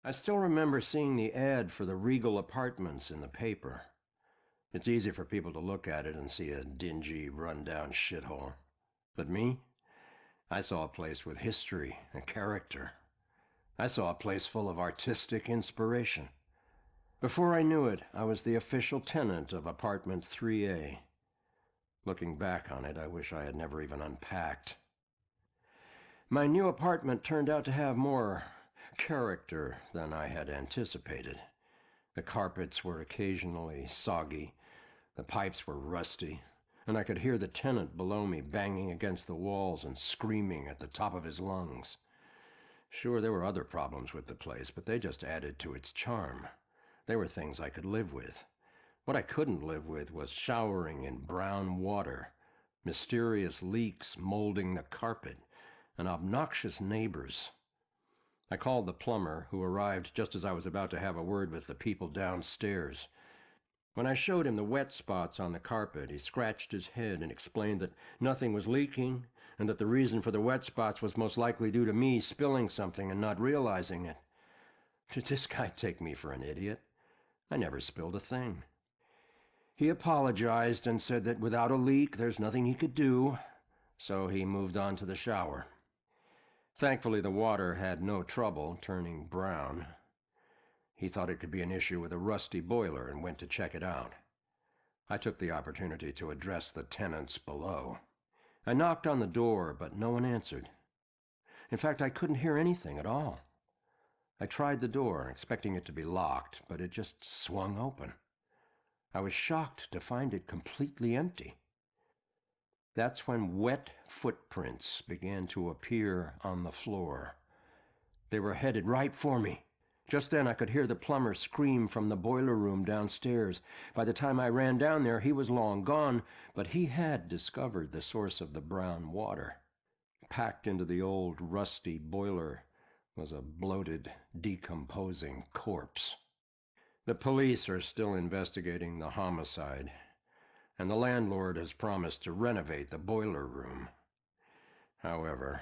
I still remember seeing the ad for the Regal Apartments in the paper. It's easy for people to look at it and see a dingy, run-down shithole. But me? I saw a place with history and character. I saw a place full of artistic inspiration. Before I knew it, I was the official tenant of apartment 3A. Looking back on it, I wish I had never even unpacked. My new apartment turned out to have more character than I had anticipated. The carpets were occasionally soggy, the pipes were rusty, and I could hear the tenant below me banging against the walls and screaming at the top of his lungs. Sure, there were other problems with the place, but they just added to its charm. They were things I could live with. What I couldn't live with was showering in brown water, mysterious leaks molding the carpet, and obnoxious neighbors. I called the plumber, who arrived just as I was about to have a word with the people downstairs. When I showed him the wet spots on the carpet, he scratched his head and explained that nothing was leaking, and that the reason for the wet spots was most likely due to me spilling something and not realizing it. Did this guy take me for an idiot? I never spilled a thing. He apologized and said that without a leak, there's nothing he could do, so he moved on to the shower. Thankfully, the water had no trouble turning brown. He thought it could be an issue with a rusty boiler and went to check it out. I took the opportunity to address the tenants below. I knocked on the door, but no one answered. In fact, I couldn't hear anything at all. I tried the door, expecting it to be locked, but it just swung open. I was shocked to find it completely empty. That's when wet footprints began to appear on the floor. They were headed right for me. Just then I could hear the plumber scream from the boiler room downstairs. By the time I ran down there, he was long gone, but he had discovered the source of the brown water. Packed into the old, rusty boiler was a bloated, decomposing corpse. The police are still investigating the homicide, and the landlord has promised to renovate the boiler room. However,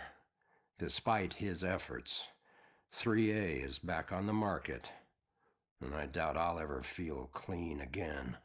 despite his efforts, 3A is back on the market, and I doubt I'll ever feel clean again.